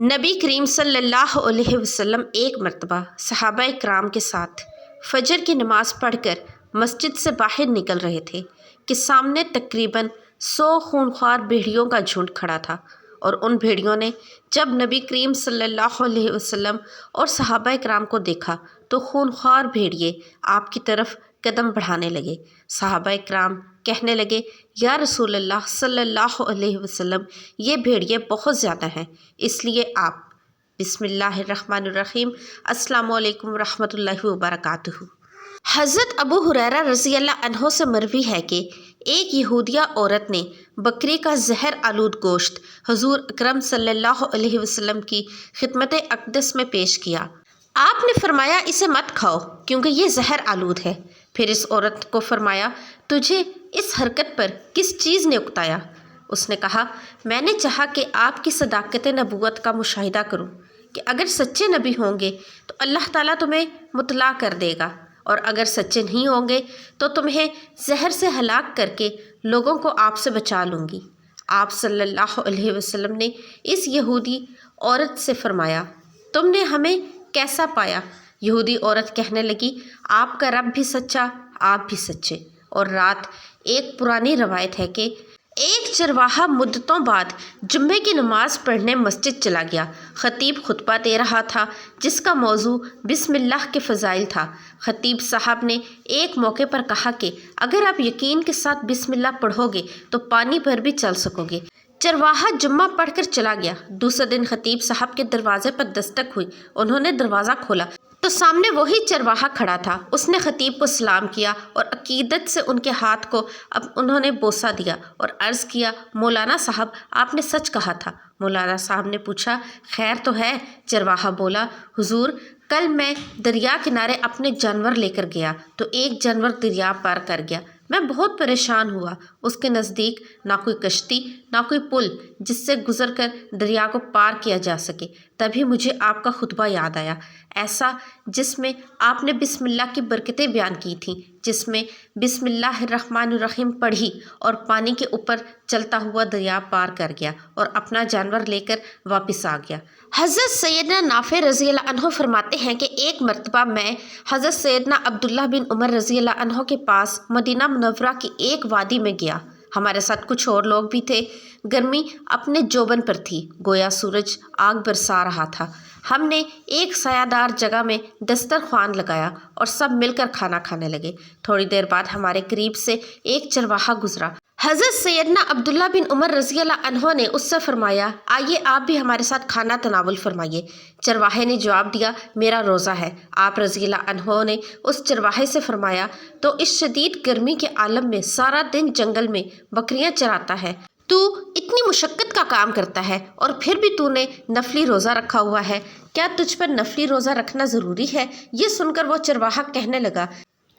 نبی کریم صلی اللہ علیہ وسلم ایک مرتبہ صحابہ کرام کے ساتھ فجر کی نماز پڑھ کر مسجد سے باہر نکل رہے تھے کہ سامنے تقریباً 100 خونخوار بھیڑیوں کا جھنڈ کھڑا تھا، اور ان بھیڑیوں نے جب نبی کریم صلی اللہ علیہ وسلم اور صحابہ کرام کو دیکھا تو خونخوار بھیڑیے آپ کی طرف قدم بڑھانے لگے۔ صحابہ کرام کہنے لگے، یا رسول اللہ صلی اللہ علیہ وسلم، یہ بھیڑیے بہت زیادہ ہیں، اس لیے آپ بسم اللہ الرحمن الرحیم، السلام علیکم ورحمۃ اللہ وبرکاتہ۔ حضرت ابو ہریرہ رضی اللہ عنہ سے مروی ہے کہ ایک یہودیہ عورت نے بکری کا زہر آلود گوشت حضور اکرم صلی اللہ علیہ وسلم کی خدمت اقدس میں پیش کیا۔ آپ نے فرمایا، اسے مت کھاؤ کیونکہ یہ زہر آلود ہے۔ پھر اس عورت کو فرمایا، تجھے اس حرکت پر کس چیز نے اکتایا؟ اس نے کہا، میں نے چاہا کہ آپ کی صداقت نبوت کا مشاہدہ کروں کہ اگر سچے نبی ہوں گے تو اللہ تعالیٰ تمہیں مطلع کر دے گا، اور اگر سچے نہیں ہوں گے تو تمہیں زہر سے ہلاک کر کے لوگوں کو آپ سے بچا لوں گی۔ آپ صلی اللہ علیہ وسلم نے اس یہودی عورت سے فرمایا، تم نے ہمیں کیسا پایا؟ یہودی عورت کہنے لگی، آپ کا رب بھی سچا، آپ بھی سچے۔ اور رات ایک پرانی روایت ہے کہ ایک چرواہا مدتوں بعد جمعے کی نماز پڑھنے مسجد چلا گیا۔ خطیب خطبہ دے رہا تھا جس کا موضوع بسم اللہ کے فضائل تھا۔ خطیب صاحب نے ایک موقع پر کہا کہ اگر آپ یقین کے ساتھ بسم اللہ پڑھو گے تو پانی پر بھی چل سکو گے۔ چرواہا جمعہ پڑھ کر چلا گیا۔ دوسرے دن خطیب صاحب کے دروازے پر دستک ہوئی۔ انہوں نے دروازہ کھولا تو سامنے وہی چرواہا کھڑا تھا۔ اس نے خطیب کو سلام کیا اور عقیدت سے ان کے ہاتھ کو اب انہوں نے بوسہ دیا اور عرض کیا، مولانا صاحب، آپ نے سچ کہا تھا۔ مولانا صاحب نے پوچھا، خیر تو ہے؟ چرواہا بولا، حضور، کل میں دریا کنارے اپنے جانور لے کر گیا تو ایک جانور دریا پار کر گیا۔ میں بہت پریشان ہوا۔ اس کے نزدیک نہ کوئی کشتی نہ کوئی پل جس سے گزر کر دریا کو پار کیا جا سکے۔ تبھی مجھے آپ کا خطبہ یاد آیا، ایسا جس میں آپ نے بسم اللہ کی برکتیں بیان کی تھیں، جس میں بسم اللہ الرحمن الرحیم پڑھی اور پانی کے اوپر چلتا ہوا دریا پار کر گیا اور اپنا جانور لے کر واپس آ گیا۔ حضرت سیدنا نافع رضی اللہ عنہ فرماتے ہیں کہ ایک مرتبہ میں حضرت سیدنا عبداللہ بن عمر رضی اللہ عنہ کے پاس مدینہ منورہ کی ایک وادی میں گیا۔ ہمارے ساتھ کچھ اور لوگ بھی تھے۔ گرمی اپنے جوبن پر تھی، گویا سورج آگ برسا رہا تھا۔ ہم نے ایک سایہ دار جگہ میں دسترخوان لگایا اور سب مل کر کھانا کھانے لگے۔ تھوڑی دیر بعد ہمارے قریب سے ایک چرواہا گزرا۔ حضرت سیدنا عبداللہ بن عمر رضی اللہ عنہ نے اس سے فرمایا، آئیے آپ بھی ہمارے ساتھ کھانا تناول فرمائیے۔ چرواہے نے جواب دیا، میرا روزہ ہے۔ آپ رضی اللہ عنہ نے اس چرواہے سے فرمایا، تو اس شدید گرمی کے عالم میں سارا دن جنگل میں بکریاں چراتا ہے، تو اتنی مشقت کا کام کرتا ہے اور پھر بھی تو نے نفلی روزہ رکھا ہوا ہے، کیا تجھ پر نفلی روزہ رکھنا ضروری ہے؟ یہ سن کر وہ چرواہا کہنے لگا،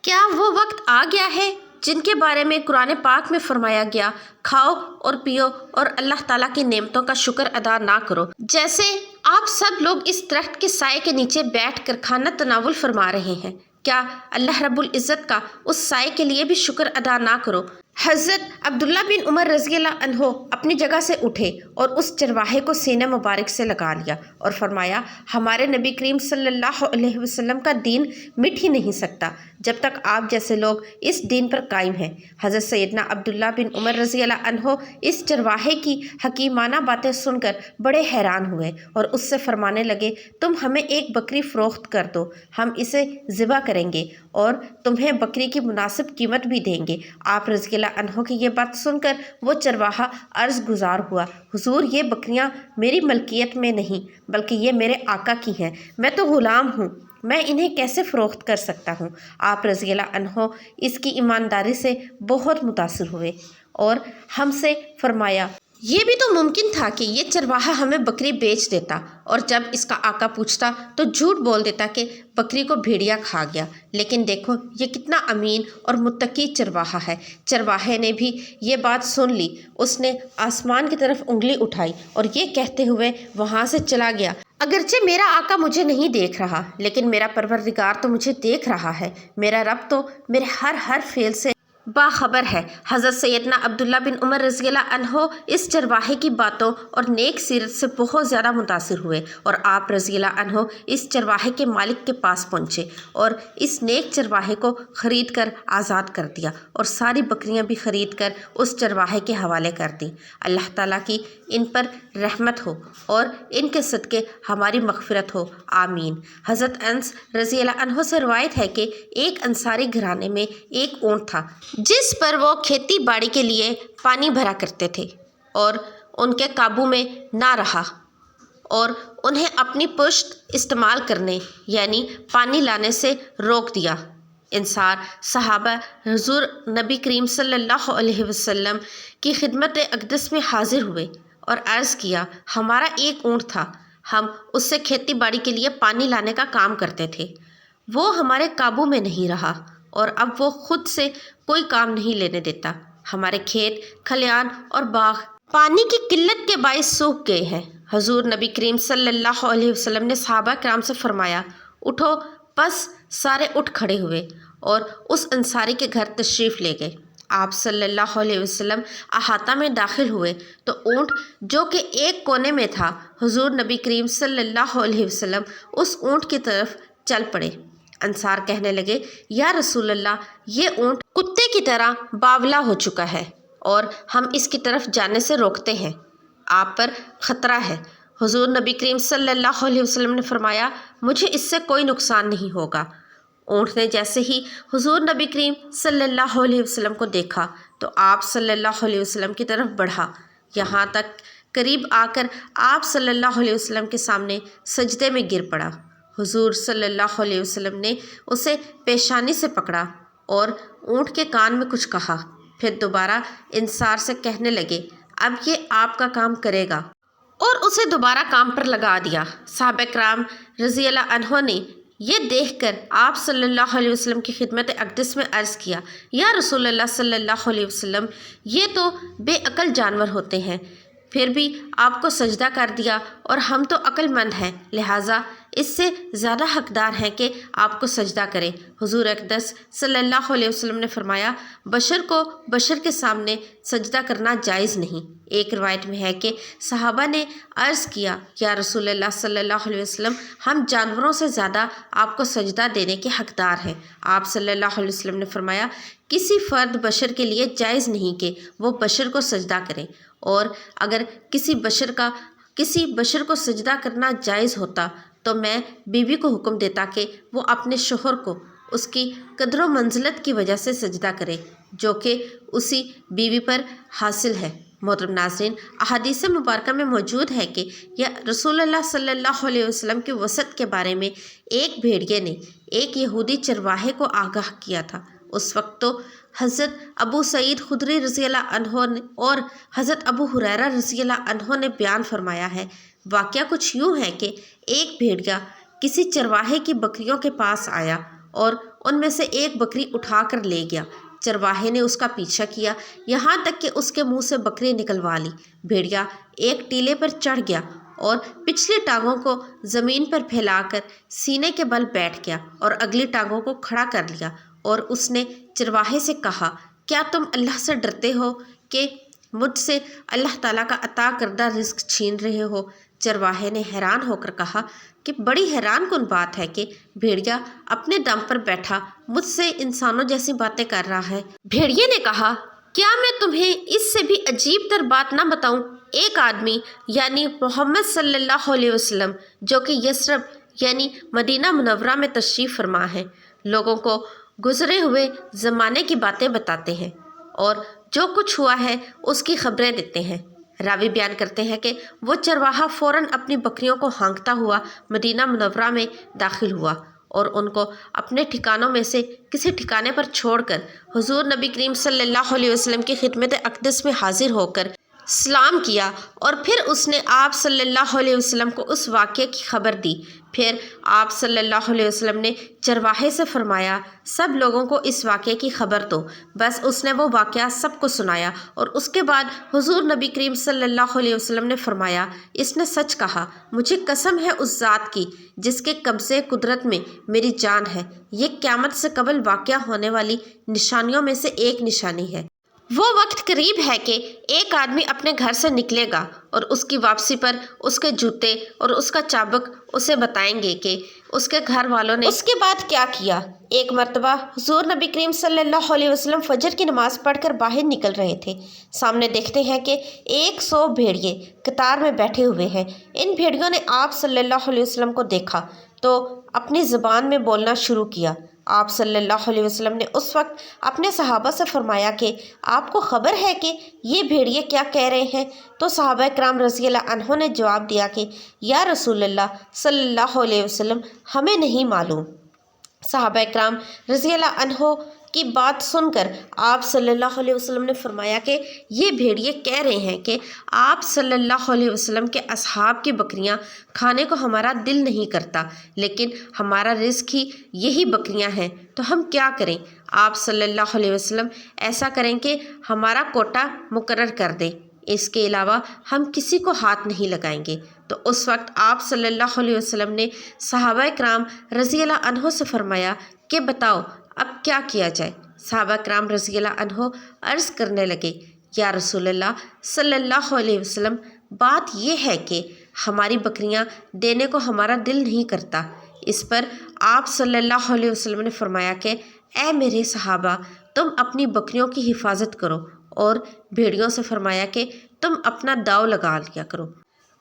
کیا وہ وقت آ گیا ہے جن کے بارے میں قرآن پاک میں فرمایا گیا، کھاؤ اور پیو اور اللہ تعالیٰ کی نعمتوں کا شکر ادا نہ کرو؟ جیسے آپ سب لوگ اس درخت کے سائے کے نیچے بیٹھ کر کھانا تناول فرما رہے ہیں، کیا اللہ رب العزت کا اس سائے کے لیے بھی شکر ادا نہ کرو؟ حضرت عبداللہ بن عمر رضی اللہ عنہ اپنی جگہ سے اٹھے اور اس چرواہے کو سینہ مبارک سے لگا لیا اور فرمایا، ہمارے نبی کریم صلی اللہ علیہ وسلم کا دین مٹ ہی نہیں سکتا جب تک آپ جیسے لوگ اس دین پر قائم ہیں۔ حضرت سیدنا عبداللہ بن عمر رضی اللہ عنہ اس چرواہے کی حکیمانہ باتیں سن کر بڑے حیران ہوئے اور اس سے فرمانے لگے، تم ہمیں ایک بکری فروخت کر دو، ہم اسے ذبح کریں گے اور تمہیں بکری کی مناسب قیمت بھی دیں گے۔ آپ رضی اللہ عنہ کی یہ بات سن کر وہ چرواہا عرض گزار ہوا، حضور، یہ بکریاں میری ملکیت میں نہیں بلکہ یہ میرے آقا کی ہیں، میں تو غلام ہوں، میں انہیں کیسے فروخت کر سکتا ہوں؟ آپ رضی اللہ عنہ اس کی ایمانداری سے بہت متاثر ہوئے اور ہم سے فرمایا، یہ بھی تو ممکن تھا کہ یہ چرواہا ہمیں بکری بیچ دیتا اور جب اس کا آقا پوچھتا تو جھوٹ بول دیتا کہ بکری کو بھیڑیا کھا گیا، لیکن دیکھو یہ کتنا امین اور متقی چرواہا ہے۔ چرواہے نے بھی یہ بات سن لی، اس نے آسمان کی طرف انگلی اٹھائی اور یہ کہتے ہوئے وہاں سے چلا گیا، اگرچہ میرا آقا مجھے نہیں دیکھ رہا لیکن میرا پروردگار تو مجھے دیکھ رہا ہے، میرا رب تو میرے ہر فعل سے باخبر ہے۔ حضرت سیدنا عبداللہ بن عمر رضی اللہ عنہ اس چرواہے کی باتوں اور نیک سیرت سے بہت زیادہ متاثر ہوئے اور آپ رضی اللہ عنہ اس چرواہے کے مالک کے پاس پہنچے اور اس نیک چرواہے کو خرید کر آزاد کر دیا اور ساری بکریاں بھی خرید کر اس چرواہے کے حوالے کر دیں۔ اللہ تعالیٰ کی ان پر رحمت ہو اور ان کے صدقے ہماری مغفرت ہو، آمین۔ حضرت انس رضی اللہ عنہ سے روایت ہے کہ ایک انصاری گھرانے میں ایک اونٹ تھا جس پر وہ کھیتی باڑی کے لیے پانی بھرا کرتے تھے اور ان کے قابو میں نہ رہا اور انہیں اپنی پشت استعمال کرنے یعنی پانی لانے سے روک دیا۔ انصار صحابہ حضور نبی کریم صلی اللہ علیہ وسلم کی خدمت اقدس میں حاضر ہوئے اور عرض کیا، ہمارا ایک اونٹ تھا، ہم اس سے کھیتی باڑی کے لیے پانی لانے کا کام کرتے تھے، وہ ہمارے قابو میں نہیں رہا اور اب وہ خود سے کوئی کام نہیں لینے دیتا، ہمارے کھیت کھلیان اور باغ پانی کی قلت کے باعث سوکھ گئے ہیں۔ حضور نبی کریم صلی اللہ علیہ وسلم نے صحابہ کرام سے فرمایا، اٹھو، پس سارے اٹھ کھڑے ہوئے اور اس انصاری کے گھر تشریف لے گئے۔ آپ صلی اللہ علیہ وسلم احاطہ میں داخل ہوئے تو اونٹ جو کہ ایک کونے میں تھا، حضور نبی کریم صلی اللہ علیہ وسلم اس اونٹ کی طرف چل پڑے۔ انصار کہنے لگے، یا رسول اللہ، یہ اونٹ کتے کی طرح باولا ہو چکا ہے اور ہم اس کی طرف جانے سے روکتے ہیں، آپ پر خطرہ ہے۔ حضور نبی کریم صلی اللہ علیہ وسلم نے فرمایا، مجھے اس سے کوئی نقصان نہیں ہوگا۔ اونٹ نے جیسے ہی حضور نبی کریم صلی اللہ علیہ وسلم کو دیکھا تو آپ صلی اللہ علیہ وسلم کی طرف بڑھا، یہاں تک قریب آ کر آپ صلی اللہ علیہ وسلم کے سامنے سجدے میں گر پڑا۔ حضور صلی اللہ علیہ وسلم نے اسے پیشانی سے پکڑا اور اونٹ کے کان میں کچھ کہا، پھر دوبارہ انصار سے کہنے لگے، اب یہ آپ کا کام کرے گا، اور اسے دوبارہ کام پر لگا دیا۔ صحابہ کرام رضی اللہ عنہ نے یہ دیکھ کر آپ صلی اللہ علیہ وسلم کی خدمت اقدس میں عرض کیا، یا رسول اللہ صلی اللہ علیہ وسلم، یہ تو بے عقل جانور ہوتے ہیں، پھر بھی آپ کو سجدہ کر دیا اور ہم تو عقل مند ہیں، لہٰذا اس سے زیادہ حقدار ہیں کہ آپ کو سجدہ کریں۔ حضور اقدس صلی اللہ علیہ وسلم نے فرمایا، بشر کو بشر کے سامنے سجدہ کرنا جائز نہیں۔ ایک روایت میں ہے کہ صحابہ نے عرض کیا، یا رسول اللہ صلی اللہ علیہ وسلم، ہم جانوروں سے زیادہ آپ کو سجدہ دینے کے حقدار ہیں۔ آپ صلی اللہ علیہ وسلم نے فرمایا، کسی فرد بشر کے لیے جائز نہیں کہ وہ بشر کو سجدہ کرے، اور اگر کسی بشر کو سجدہ کرنا جائز ہوتا تو میں بیوی کو حکم دیتا کہ وہ اپنے شوہر کو اس کی قدر و منزلت کی وجہ سے سجدہ کرے جو کہ اسی بیوی پر حاصل ہے۔ محترم ناظرین، احادیث مبارکہ میں موجود ہے کہ یا رسول اللہ صلی اللہ علیہ وسلم کی وصیت کے بارے میں ایک بھیڑیے نے ایک یہودی چرواہے کو آگاہ کیا تھا۔ اس وقت تو حضرت ابو سعید خدری رضی اللہ عنہ اور حضرت ابو ہریرہ رضی اللہ عنہ نے بیان فرمایا ہے۔ واقعہ کچھ یوں ہے کہ ایک بھیڑیا کسی چرواہے کی بکریوں کے پاس آیا اور ان میں سے ایک بکری اٹھا کر لے گیا۔ چرواہے نے اس کا پیچھا کیا یہاں تک کہ اس کے منہ سے بکری نکلوا لی۔ بھیڑیا ایک ٹیلے پر چڑھ گیا اور پچھلی ٹانگوں کو زمین پر پھیلا کر سینے کے بل بیٹھ گیا اور اگلی ٹانگوں کو کھڑا کر لیا، اور اس نے چرواہے سے کہا، کیا تم اللہ سے ڈرتے ہو کہ مجھ سے اللہ تعالیٰ کا عطا کردہ رزق چھین رہے ہو؟ چرواہے نے حیران ہو کر کہا کہ بڑی حیران کن بات ہے کہ بھیڑیا اپنے دم پر بیٹھا مجھ سے انسانوں جیسی باتیں کر رہا ہے۔ بھیڑیے نے کہا، کیا میں تمہیں اس سے بھی عجیب تر بات نہ بتاؤں؟ ایک آدمی یعنی محمد صلی اللہ علیہ وسلم جو کہ یثرب یعنی مدینہ منورہ میں تشریف فرما ہے، لوگوں کو گزرے ہوئے زمانے کی باتیں بتاتے ہیں اور جو کچھ ہوا ہے اس کی خبریں دیتے ہیں۔ راوی بیان کرتے ہیں کہ وہ چرواہا فوراً اپنی بکریوں کو ہانکتا ہوا مدینہ منورہ میں داخل ہوا اور ان کو اپنے ٹھکانوں میں سے کسی ٹھکانے پر چھوڑ کر حضور نبی کریم صلی اللہ علیہ وسلم کی خدمت اقدس میں حاضر ہو کر سلام کیا اور پھر اس نے آپ صلی اللہ علیہ وسلم کو اس واقعے کی خبر دی۔ پھر آپ صلی اللہ علیہ وسلم نے چرواہے سے فرمایا سب لوگوں کو اس واقعے کی خبر دو۔ بس اس نے وہ واقعہ سب کو سنایا اور اس کے بعد حضور نبی کریم صلی اللہ علیہ وسلم نے فرمایا اس نے سچ کہا، مجھے قسم ہے اس ذات کی جس کے قبضے قدرت میں میری جان ہے، یہ قیامت سے قبل واقع ہونے والی نشانیوں میں سے ایک نشانی ہے۔ وہ وقت قریب ہے کہ ایک آدمی اپنے گھر سے نکلے گا اور اس کی واپسی پر اس کے جوتے اور اس کا چابک اسے بتائیں گے کہ اس کے گھر والوں نے اس کے بعد کیا کیا۔ ایک مرتبہ حضور نبی کریم صلی اللہ علیہ وسلم فجر کی نماز پڑھ کر باہر نکل رہے تھے۔ سامنے دیکھتے ہیں کہ 100 بھیڑیے قطار میں بیٹھے ہوئے ہیں۔ ان بھیڑیوں نے آپ صلی اللہ علیہ وسلم کو دیکھا تو اپنی زبان میں بولنا شروع کیا۔ آپ صلی اللہ علیہ وسلم نے اس وقت اپنے صحابہ سے فرمایا کہ آپ کو خبر ہے کہ یہ بھیڑیے کیا کہہ رہے ہیں؟ تو صحابہ کرام رضی اللہ عنہ نے جواب دیا کہ یا رسول اللہ صلی اللہ علیہ وسلم ہمیں نہیں معلوم۔ صحابہ کرام رضی اللہ عنہ کی بات سن کر آپ صلی اللہ علیہ وسلم نے فرمایا کہ یہ بھیڑیے کہہ رہے ہیں کہ آپ صلی اللہ علیہ وسلم کے اصحاب کی بکریاں کھانے کو ہمارا دل نہیں کرتا، لیکن ہمارا رزق ہی یہی بکریاں ہیں، تو ہم کیا کریں؟ آپ صلی اللہ علیہ وسلم ایسا کریں کہ ہمارا کوٹا مقرر کر دیں، اس کے علاوہ ہم کسی کو ہاتھ نہیں لگائیں گے۔ تو اس وقت آپ صلی اللہ علیہ وسلم نے صحابہ کرام رضی اللہ عنہ سے فرمایا کہ بتاؤ اب کیا کیا جائے؟ صحابہ کرام رضی اللہ عنہ عرض کرنے لگے یا رسول اللہ صلی اللہ علیہ وسلم بات یہ ہے کہ ہماری بکریاں دینے کو ہمارا دل نہیں کرتا۔ اس پر آپ صلی اللہ علیہ وسلم نے فرمایا کہ اے میرے صحابہ تم اپنی بکریوں کی حفاظت کرو، اور بھیڑیوں سے فرمایا کہ تم اپنا داؤ لگا لیا کرو۔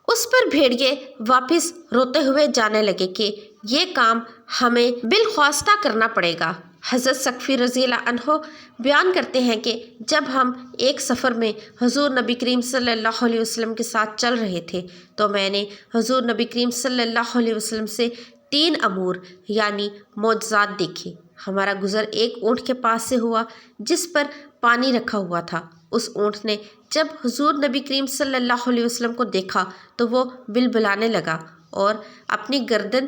اس پر بھیڑیے واپس روتے ہوئے جانے لگے کہ یہ کام ہمیں بالخواستہ کرنا پڑے گا۔ حضرت ثقفی رضی اللہ عنہ بیان کرتے ہیں کہ جب ہم ایک سفر میں حضور نبی کریم صلی اللہ علیہ وسلم کے ساتھ چل رہے تھے تو میں نے حضور نبی کریم صلی اللہ علیہ وسلم سے 3 امور یعنی معجزات دیکھے۔ ہمارا گزر ایک اونٹ کے پاس سے ہوا جس پر پانی رکھا ہوا تھا۔ اس اونٹ نے جب حضور نبی کریم صلی اللہ علیہ وسلم کو دیکھا تو وہ بلبلانے لگا اور اپنی گردن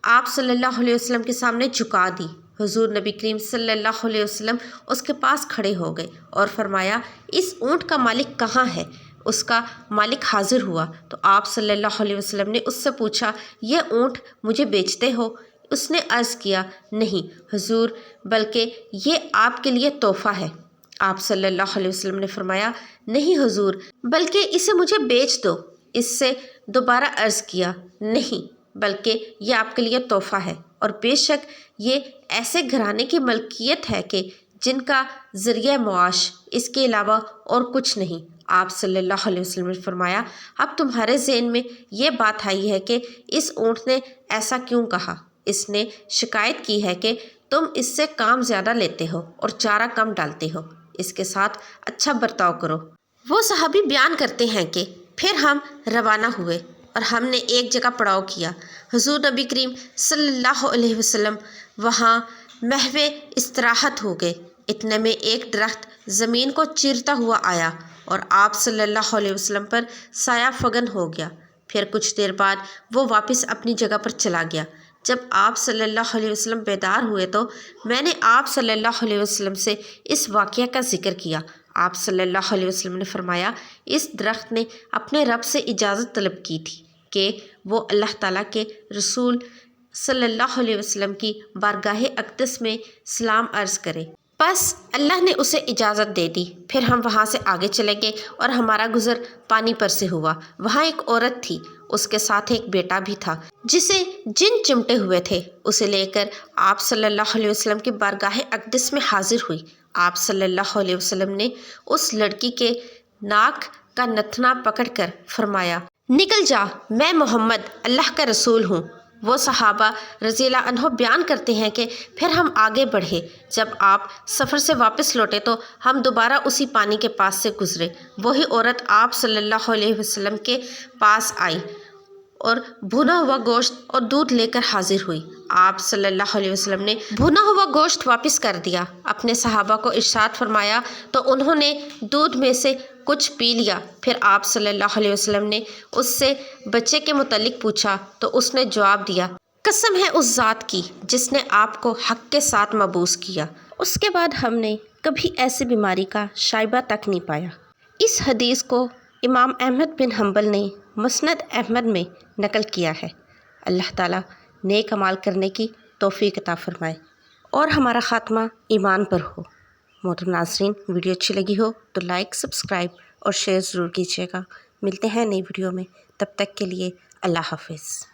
آپ صلی اللہ علیہ وسلم کے سامنے جھکا دی۔ حضور نبی کریم صلی اللہ علیہ وسلم اس کے پاس کھڑے ہو گئے اور فرمایا اس اونٹ کا مالک کہاں ہے؟ اس کا مالک حاضر ہوا تو آپ صلی اللہ علیہ وسلم نے اس سے پوچھا یہ اونٹ مجھے بیچتے ہو؟ اس نے عرض کیا نہیں حضور، بلکہ یہ آپ کے لیے تحفہ ہے۔ آپ صلی اللہ علیہ وسلم نے فرمایا نہیں حضور، بلکہ اسے مجھے بیچ دو۔ اس سے دوبارہ عرض کیا نہیں، بلکہ یہ آپ کے لیے تحفہ ہے، اور بے شک یہ ایسے گھرانے کی ملکیت ہے کہ جن کا ذریعہ معاش اس کے علاوہ اور کچھ نہیں۔ آپ صلی اللہ علیہ وسلم نے فرمایا اب تمہارے ذہن میں یہ بات آئی ہے کہ اس اونٹ نے ایسا کیوں کہا؟ اس نے شکایت کی ہے کہ تم اس سے کام زیادہ لیتے ہو اور چارہ کم ڈالتے ہو، اس کے ساتھ اچھا برتاؤ کرو۔ وہ صحابی بیان کرتے ہیں کہ پھر ہم روانہ ہوئے اور ہم نے ایک جگہ پڑاؤ کیا۔ حضور نبی کریم صلی اللہ علیہ وسلم وہاں محو استراحت ہو گئے۔ اتنے میں ایک درخت زمین کو چیرتا ہوا آیا اور آپ صلی اللہ علیہ وسلم پر سایہ فگن ہو گیا۔ پھر کچھ دیر بعد وہ واپس اپنی جگہ پر چلا گیا۔ جب آپ صلی اللہ علیہ وسلم بیدار ہوئے تو میں نے آپ صلی اللہ علیہ وسلم سے اس واقعہ کا ذکر کیا۔ آپ صلی اللہ علیہ وسلم نے فرمایا اس درخت نے اپنے رب سے اجازت طلب کی تھی کہ وہ اللہ تعالیٰ کے رسول صلی اللہ علیہ وسلم کی بارگاہ اقدس میں سلام عرض کرے، بس اللہ نے اسے اجازت دے دی۔ پھر ہم وہاں سے آگے چلے گئے اور ہمارا گزر پانی پر سے ہوا۔ وہاں ایک عورت تھی، اس کے ساتھ ایک بیٹا بھی تھا جسے جن چمٹے ہوئے تھے۔ اسے لے کر آپ صلی اللہ علیہ وسلم کی بارگاہ اقدس میں حاضر ہوئی۔ آپ صلی اللہ علیہ وسلم نے اس لڑکی کے ناک کا نتنا پکڑ کر فرمایا نکل جا، میں محمد اللہ کا رسول ہوں۔ وہ صحابہ رضی اللہ عنہ بیان کرتے ہیں کہ پھر ہم آگے بڑھے۔ جب آپ سفر سے واپس لوٹے تو ہم دوبارہ اسی پانی کے پاس سے گزرے۔ وہی عورت آپ صلی اللہ علیہ وسلم کے پاس آئی اور بھنا ہوا گوشت اور دودھ لے کر حاضر ہوئی۔ آپ صلی اللہ علیہ وسلم نے بھنا ہوا گوشت واپس کر دیا۔ اپنے صحابہ کو ارشاد فرمایا تو انہوں نے دودھ میں سے کچھ پی لیا۔ پھر آپ صلی اللہ علیہ وسلم نے اس سے بچے کے متعلق پوچھا تو اس نے جواب دیا، قسم ہے اس ذات کی جس نے آپ کو حق کے ساتھ مبعوث کیا۔ اس کے بعد ہم نے کبھی ایسی بیماری کا شائبہ تک نہیں پایا۔ اس حدیث کو امام احمد بن حنبل نے مسند احمد میں نقل کیا ہے۔ اللہ تعالیٰ نیک اعمال کرنے کی توفیق عطا فرمائے اور ہمارا خاتمہ ایمان پر ہو۔ محترم ناظرین، ویڈیو اچھی لگی ہو تو لائک، سبسکرائب اور شیئر ضرور کیجیے گا۔ ملتے ہیں نئی ویڈیو میں، تب تک کے لیے اللہ حافظ۔